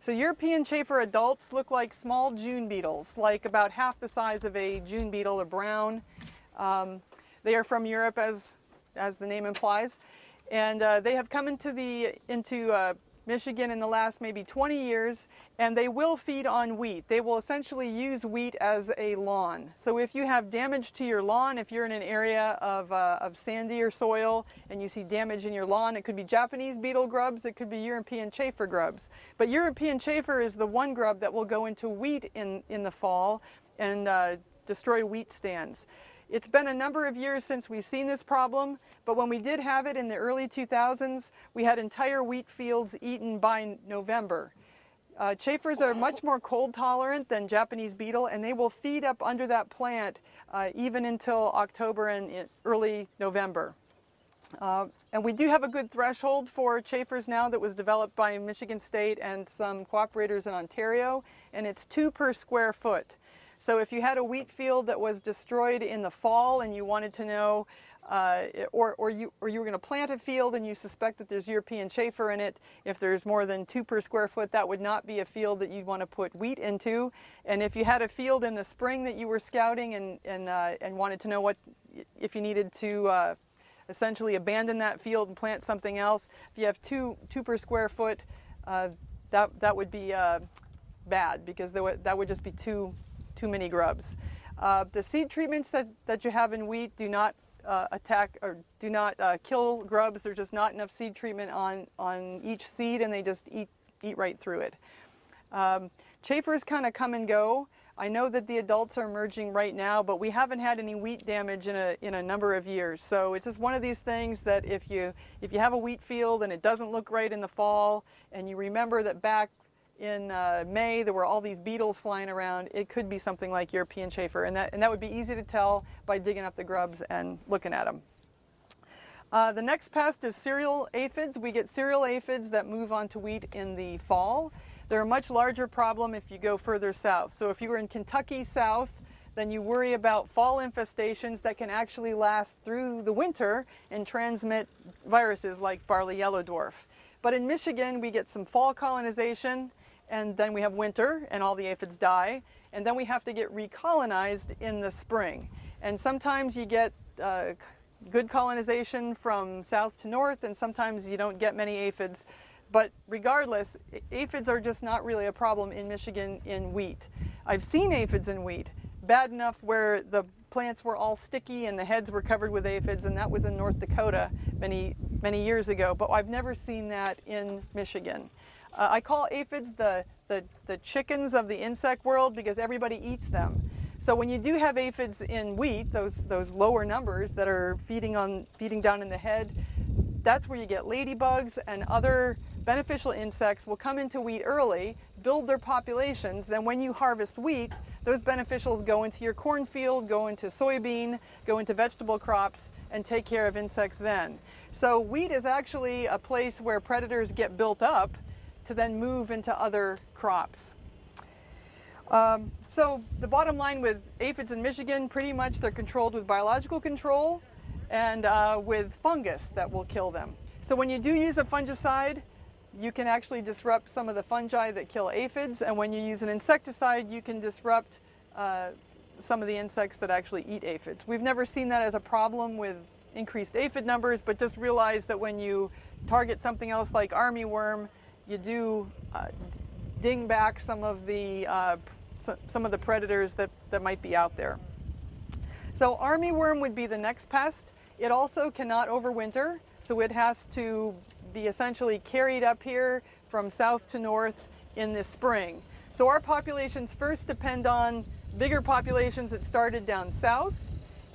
So European chafer adults look like small June beetles, like about half the size of a June beetle, or brown. They are from Europe, as the name implies, and they have come into Michigan in the last maybe 20 years, and they will feed on wheat. They will essentially use wheat as a lawn. So if you have damage to your lawn, if you're in an area of sandier soil and you see damage in your lawn, it could be Japanese beetle grubs, it could be European chafer grubs. But European chafer is the one grub that will go into wheat in the fall and destroy wheat stands. It's been a number of years since we've seen this problem, but when we did have it in the early 2000s, we had entire wheat fields eaten by November. Chafers are much more cold tolerant than Japanese beetle, and they will feed up under that plant even until October and early November. And we do have a good threshold for chafers now that was developed by Michigan State and some cooperators in Ontario, and it's 2 per square foot. So if you had a wheat field that was destroyed in the fall and you wanted to know, or you were going to plant a field and you suspect that there's European chafer in it, if there's more than 2 per square foot, that would not be a field that you'd want to put wheat into. And if you had a field in the spring that you were scouting and wanted to know if you needed to essentially abandon that field and plant something else, if you have 2 per square foot, that would be bad, because that would just be too many grubs. The seed treatments that you have in wheat do not attack or do not kill grubs. There's just not enough seed treatment on each seed, and they just eat right through it. Chafers kind of come and go. I know that the adults are emerging right now, but we haven't had any wheat damage in a number of years. So it's just one of these things that if you have a wheat field and it doesn't look right in the fall, and you remember that back in May there were all these beetles flying around, it could be something like European chafer, and that would be easy to tell by digging up the grubs and looking at them. The next pest is cereal aphids. We get cereal aphids that move onto wheat in the fall. They're a much larger problem if you go further south. So if you were in Kentucky south, then you worry about fall infestations that can actually last through the winter and transmit viruses like barley yellow dwarf. But in Michigan, we get some fall colonization, and then we have winter and all the aphids die, and then we have to get recolonized in the spring. And sometimes you get good colonization from south to north, and sometimes you don't get many aphids. But regardless, aphids are just not really a problem in Michigan in wheat. I've seen aphids in wheat, bad enough where the plants were all sticky and the heads were covered with aphids, and that was in North Dakota many years ago, but I've never seen that in Michigan. I call aphids the chickens of the insect world because everybody eats them. So when you do have aphids in wheat, those lower numbers that are feeding down in the head, that's where you get ladybugs and other beneficial insects will come into wheat early, build their populations, then when you harvest wheat, those beneficials go into your cornfield, go into soybean, go into vegetable crops, and take care of insects then. So wheat is actually a place where predators get built up to then move into other crops. So the bottom line with aphids in Michigan, pretty much they're controlled with biological control and with fungus that will kill them. So when you do use a fungicide, you can actually disrupt some of the fungi that kill aphids, and when you use an insecticide, you can disrupt some of the insects that actually eat aphids. We've never seen that as a problem with increased aphid numbers, but just realize that when you target something else like armyworm, you do ding back some of the predators that might be out there. So armyworm would be the next pest. It also cannot overwinter, so it has to be essentially carried up here from south to north in the spring. So our populations first depend on bigger populations that started down south,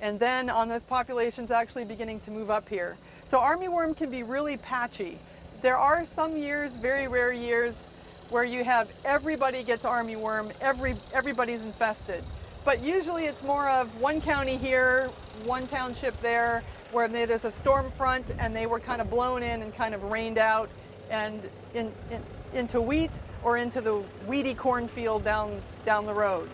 and then on those populations actually beginning to move up here. So armyworm can be really patchy. There are some years, very rare years, where you have everybody gets armyworm, everybody's infested. But usually it's more of one county here, one township there, where there's a storm front and they were kind of blown in and kind of rained out and into wheat or into the weedy cornfield down the road.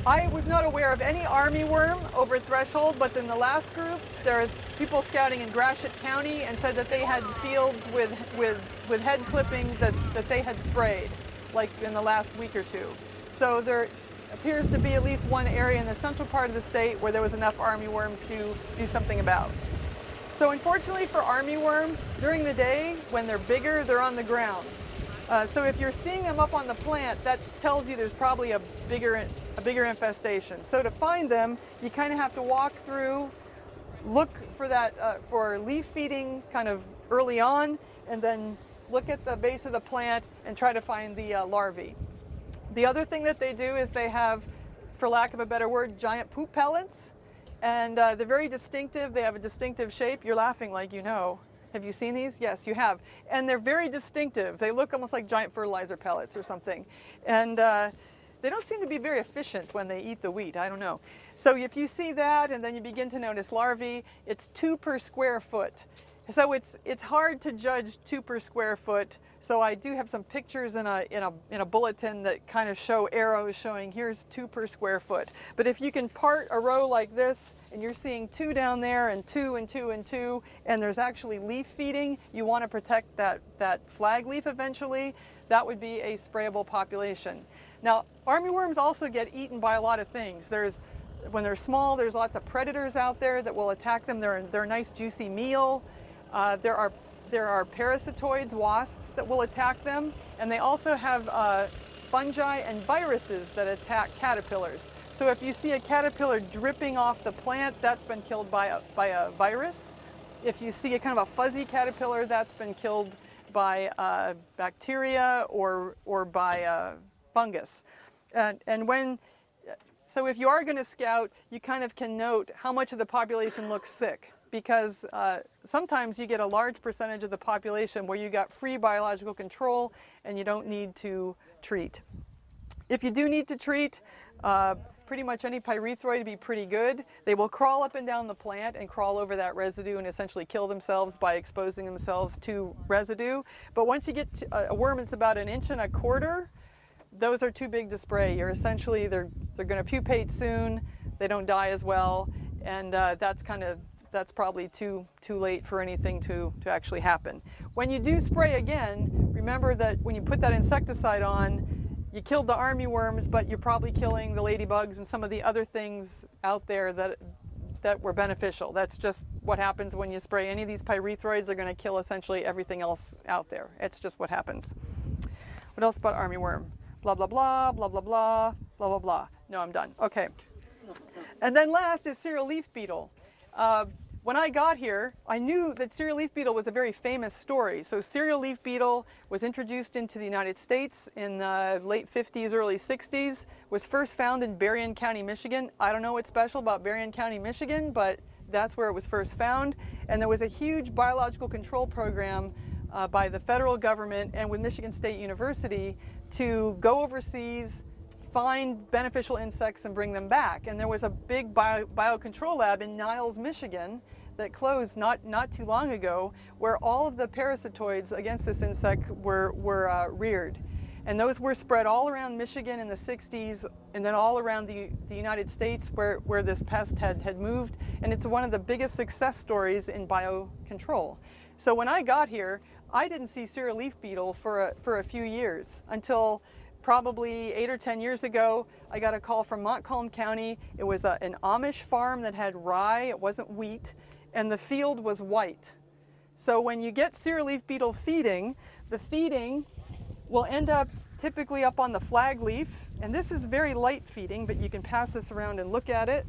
I was not aware of any armyworm over threshold, but in the last group, there's people scouting in Gratiot County and said that they had fields with head clipping that they had sprayed, like in the last week or two. So there appears to be at least one area in the central part of the state where there was enough armyworm to do something about. So unfortunately for armyworm, during the day, when they're bigger, they're on the ground. So if you're seeing them up on the plant, that tells you there's probably a bigger infestation. So to find them, you kind of have to walk through, look for that for leaf feeding kind of early on, and then look at the base of the plant and try to find the larvae. The other thing that they do is they have, for lack of a better word, giant poop pellets, and they're very distinctive. They have a distinctive shape. You're laughing like you know. Have you seen these? Yes, you have. And they're very distinctive. They look almost like giant fertilizer pellets or something. And they don't seem to be very efficient when they eat the wheat. I don't know. So if you see that and then you begin to notice larvae, it's 2 per square foot. So it's hard to judge 2 per square foot. So I do have some pictures in a bulletin that kind of show arrows showing here's 2 per square foot. But if you can part a row like this and you're seeing 2 down there and 2 and 2 and 2, and there's actually leaf feeding, you want to protect that flag leaf eventually. That would be a sprayable population. Now, armyworms also get eaten by a lot of things. When they're small, there's lots of predators out there that will attack them. They're a nice juicy meal. There are parasitoids, wasps, that will attack them, and they also have fungi and viruses that attack caterpillars. So if you see a caterpillar dripping off the plant, that's been killed by a virus. If you see a kind of a fuzzy caterpillar, that's been killed by bacteria or by fungus. So if you are going to scout, you kind of can note how much of the population looks sick, because sometimes you get a large percentage of the population where you got free biological control and you don't need to treat. If you do need to treat, pretty much any pyrethroid would be pretty good. They will crawl up and down the plant and crawl over that residue and essentially kill themselves by exposing themselves to residue. But once you get to a worm that's about 1.25 inches, those are too big to spray. They're going to pupate soon. They don't die as well, and that's probably too late for anything to actually happen. When you do spray again, remember that when you put that insecticide on, you killed the armyworms, but you're probably killing the ladybugs and some of the other things out there that were beneficial. That's just what happens when you spray any of these pyrethroids. They're going to kill essentially everything else out there. It's just what happens. What else about armyworm? Blah, blah, blah, blah, blah, blah, blah, blah, blah. No, I'm done. Okay. And then last is cereal leaf beetle. When I got here, I knew that cereal leaf beetle was a very famous story. So cereal leaf beetle was introduced into the United States in the late 50s, early 60s, was first found in Berrien County, Michigan. I don't know what's special about Berrien County, Michigan, but that's where it was first found. And there was a huge biological control program by the federal government and with Michigan State University to go overseas, find beneficial insects and bring them back. And there was a big biocontrol lab in Niles, Michigan that closed not too long ago, where all of the parasitoids against this insect were reared. And those were spread all around Michigan in the 60s and then all around the United States where this pest had moved. And it's one of the biggest success stories in biocontrol. So when I got here, I didn't see cereal leaf beetle for a few years until probably 8 or 10 years ago. I got a call from Montcalm County. It was an Amish farm that had rye. It wasn't wheat, and the field was white. So when you get cereal leaf beetle feeding, the feeding will end up typically up on the flag leaf, and this is very light feeding, but you can pass this around and look at it.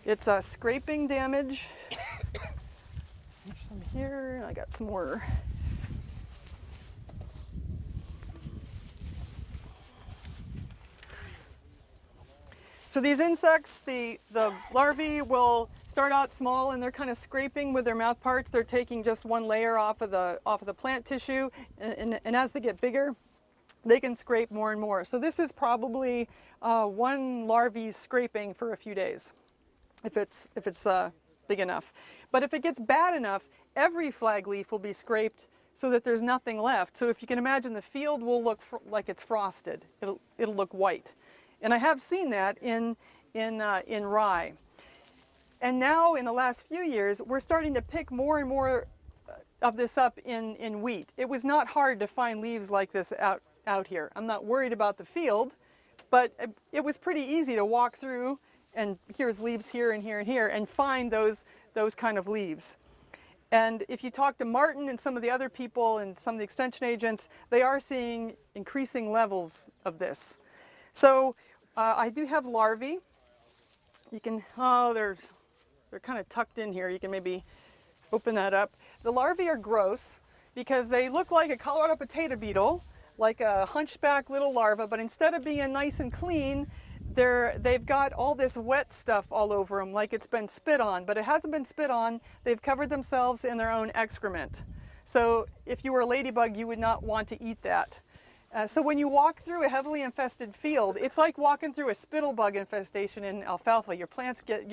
It's a scraping damage. There's some here, and I got some more. So these insects, the larvae will start out small and they're kind of scraping with their mouth parts. They're taking just one layer off of the plant tissue, and as they get bigger, they can scrape more and more. So this is probably one larvae's scraping for a few days, if it's big enough. But if it gets bad enough, every flag leaf will be scraped so that there's nothing left. So if you can imagine, the field will look like it's frosted. It'll look white. And I have seen that in rye. And now in the last few years, we're starting to pick more and more of this up in wheat. It was not hard to find leaves like this out here. I'm not worried about the field, but it was pretty easy to walk through, and here's leaves here and here and here, and find those kind of leaves. And if you talk to Martin and some of the other people and some of the extension agents, they are seeing increasing levels of this. So I do have larvae. You can, oh, they're kind of tucked in here. You can maybe open that up. The larvae are gross because they look like a Colorado potato beetle, like a hunchback little larva, but instead of being nice and clean, they've got all this wet stuff all over them, like it's been spit on, but it hasn't been spit on. They've covered themselves in their own excrement. So if you were a ladybug, you would not want to eat that. So when you walk through a heavily infested field, it's like walking through a spittlebug infestation in alfalfa. Your pants get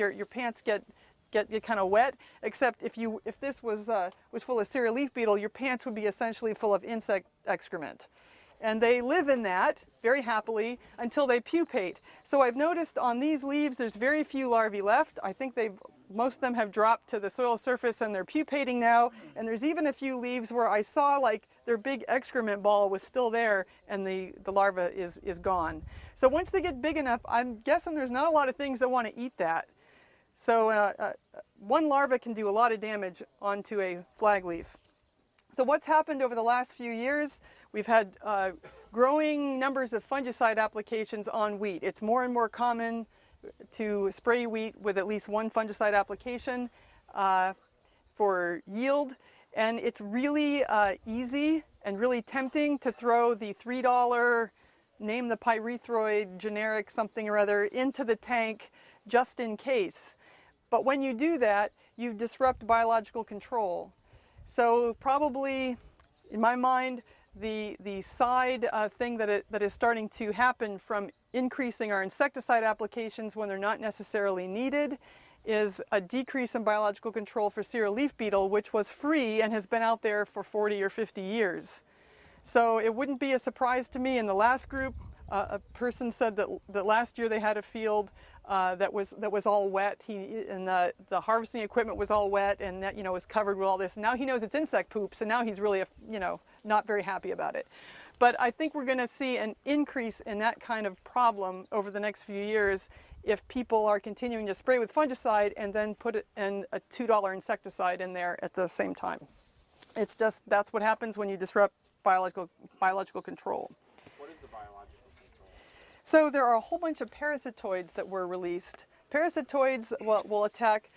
kind of wet, except if this was full of cereal leaf beetle, your pants would be essentially full of insect excrement. And they live in that very happily until they pupate. So I've noticed on these leaves there's very few larvae left. I think most of them have dropped to the soil surface and they're pupating now. And there's even a few leaves where I saw like their big excrement ball was still there and the larva is gone. So once they get big enough, I'm guessing there's not a lot of things that want to eat that. So one larva can do a lot of damage onto a flag leaf. So what's happened over the last few years? We've had growing numbers of fungicide applications on wheat. It's more and more common to spray wheat with at least one fungicide application for yield. And it's really easy and really tempting to throw the $3, name the pyrethroid, generic something or other, into the tank just in case. But when you do that, you disrupt biological control. So probably, in my mind, the side thing that is starting to happen from increasing our insecticide applications when they're not necessarily needed is a decrease in biological control for cereal leaf beetle, which was free and has been out there for 40 or 50 years. So it wouldn't be a surprise to me. In the last group, a person said that last year they had a field that was all wet. And the harvesting equipment was all wet, and that was covered with all this. Now he knows it's insect poop, so now he's really not very happy about it. But I think we're going to see an increase in that kind of problem over the next few years if people are continuing to spray with fungicide and then put a $2 insecticide in there at the same time. It's just that's what happens when you disrupt biological control. What is the biological control? So there are a whole bunch of parasitoids that were released. Parasitoids will attack.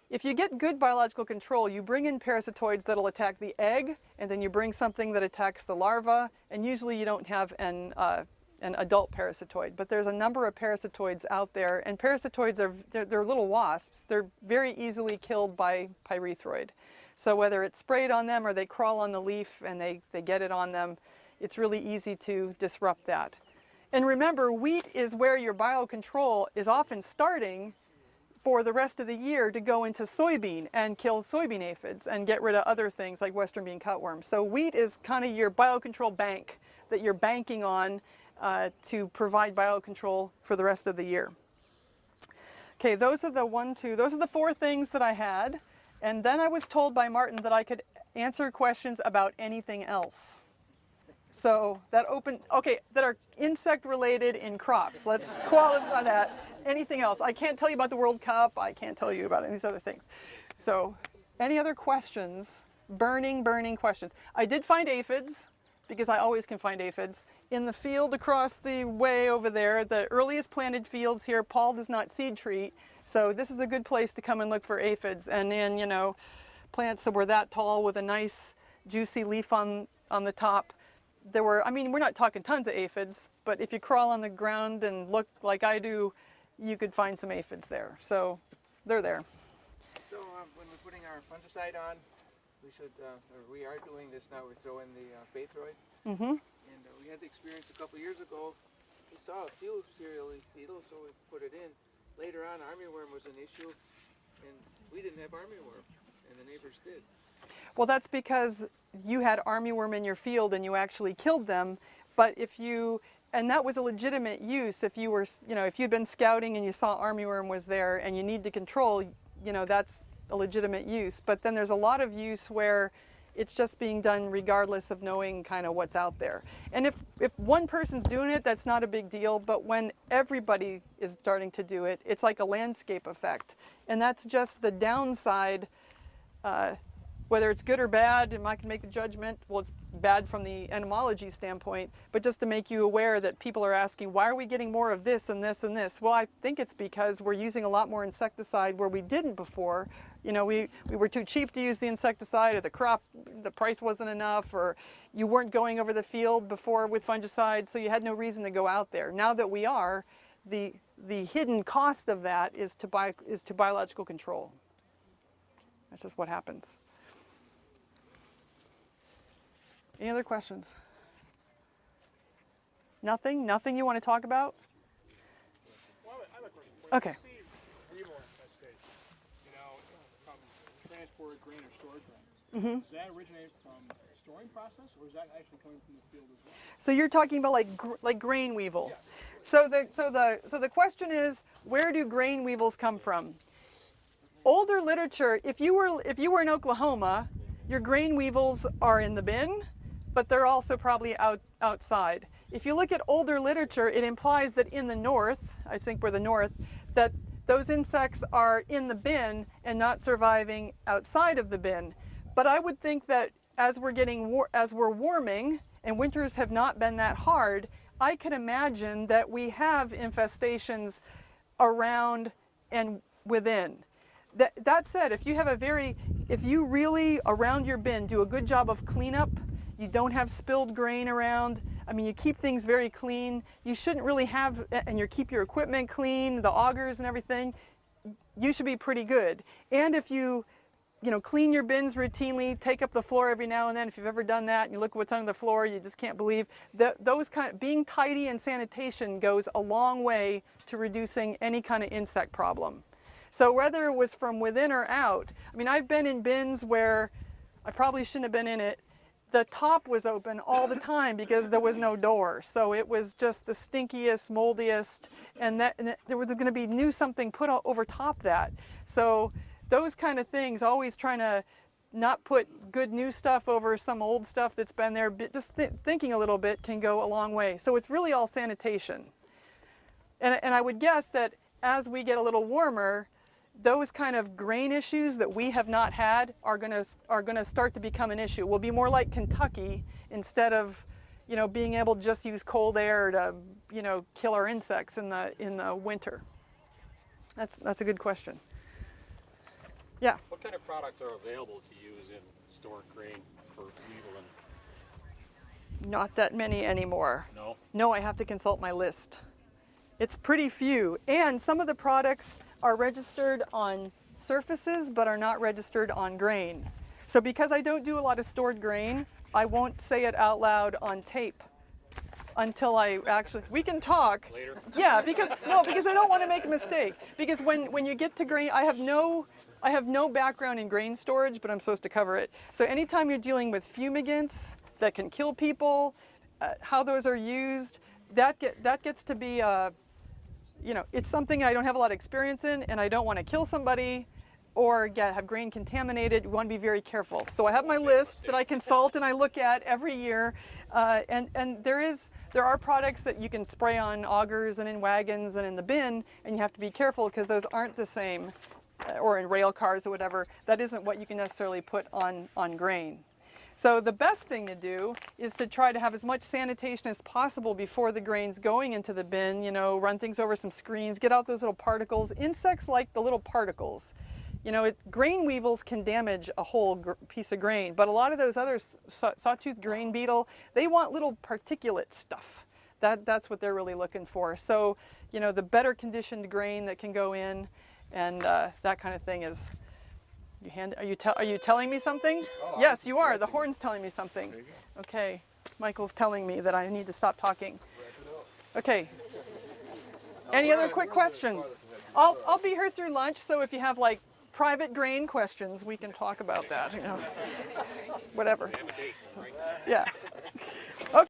If you get good biological control, you bring in parasitoids that'll attack the egg, and then you bring something that attacks the larva, and usually you don't have an adult parasitoid. But there's a number of parasitoids out there, and parasitoids they're little wasps. They're very easily killed by pyrethroid. So whether it's sprayed on them or they crawl on the leaf and they get it on them, it's really easy to disrupt that. And remember, wheat is where your biocontrol is often starting for the rest of the year to go into soybean and kill soybean aphids and get rid of other things like western bean cutworms. So wheat is kind of your biocontrol bank that you're banking on to provide biocontrol for the rest of the year. Okay, those are the 4 things that I had. And then I was told by Martin that I could answer questions about anything else. So that that are insect related in crops. Let's qualify that. Anything else? I can't tell you about the World Cup. I can't tell you about any of these other things. So any other questions? Burning questions. I did find aphids, because I always can find aphids, in the field across the way over there. The earliest planted fields here, Paul does not seed treat. So this is a good place to come and look for aphids. And in, plants that were that tall with a nice juicy leaf on the top. There were, we're not talking tons of aphids, but if you crawl on the ground and look like I do, you could find some aphids there. So they're there. So when we're putting our fungicide on, we are doing this now. We're throwing the Baythroid. Mm-hmm. And we had the experience a couple years ago. We saw a few cereal leaf beetles, so we put it in. Later on, armyworm was an issue, and we didn't have armyworm, and the neighbors did. Well, that's because you had armyworm in your field and you actually killed them. But if you and that was a legitimate use if you were, if you'd been scouting and you saw armyworm was there and you need to control, that's a legitimate use. But then there's a lot of use where it's just being done regardless of knowing kind of what's out there. And if one person's doing it, that's not a big deal. But when everybody is starting to do it, it's like a landscape effect. And that's just the downside, whether it's good or bad, and I can make the judgment, well, it's bad from the entomology standpoint, but just to make you aware that people are asking, why are we getting more of this and this and this? Well, I think it's because we're using a lot more insecticide where we didn't before. We were too cheap to use the insecticide, or the price wasn't enough, or you weren't going over the field before with fungicides, so you had no reason to go out there. Now that we are, the hidden cost of that is to biological control. That's just what happens. Any other questions? Nothing? Nothing you want to talk about? Well, I have a question for you. Okay. When you see weevil infestation, from transported grain or stored grain, does that originate from the storing process, or is that actually coming from the field as well? So you're talking about like grain weevil. Yes. So the question is, where do grain weevils come from? Older literature, if you were in Oklahoma, your grain weevils are in the bin, but they're also probably outside. If you look at older literature, it implies that in the north, I think we're the north, that those insects are in the bin and not surviving outside of the bin. But I would think that as we're warming and winters have not been that hard, I can imagine that we have infestations around and within. That said, if you really around your bin do a good job of cleanup, you don't have spilled grain around, you keep things very clean, you shouldn't really have, and you keep your equipment clean, the augers and everything, you should be pretty good. And if you clean your bins routinely, take up the floor every now and then, if you've ever done that and you look at what's under the floor, you just can't believe that being tidy and sanitation goes a long way to reducing any kind of insect problem. So whether it was from within or out, I've been in bins where I probably shouldn't have been in it. The top was open all the time because there was no door. So it was just the stinkiest, moldiest, and there was going to be something put over top that. So those kind of things, always trying to not put good new stuff over some old stuff that's been there, just thinking a little bit can go a long way. So it's really all sanitation. And I would guess that as we get a little warmer, those kind of grain issues that we have not had are going to start to become an issue. We'll be more like Kentucky instead of, being able to just use cold air to, kill our insects in the winter. That's a good question. Yeah. What kind of products are available to use in stored grain for weevil? Not that many anymore. No? No, I have to consult my list. It's pretty few, and some of the products are registered on surfaces but are not registered on grain. So because I don't do a lot of stored grain, I won't say it out loud on tape until we can talk. Later? Yeah, because I don't want to make a mistake. Because when you get to grain, I have no background in grain storage, but I'm supposed to cover it. So anytime you're dealing with fumigants that can kill people, how those are used, that gets to be it's something I don't have a lot of experience in, and I don't want to kill somebody or have grain contaminated. You want to be very careful. So I have my list that I consult and I look at every year, and there are products that you can spray on augers and in wagons and in the bin, and you have to be careful because those aren't the same, or in rail cars or whatever. That isn't what you can necessarily put on grain. So the best thing to do is to try to have as much sanitation as possible before the grain's going into the bin, run things over some screens, get out those little particles. Insects like the little particles. Grain weevils can damage a whole piece of grain, but a lot of those other sawtooth grain beetle, they want little particulate stuff. That's what they're really looking for. So, the better conditioned grain that can go in, and that kind of thing is. Are you telling me something? Oh, Yes, you are. The horn's telling me something. Okay, Michael's telling me that I need to stop talking. Okay. Any other quick questions? I'll be here through lunch, so if you have private grain questions, we can talk about that. Whatever. Yeah.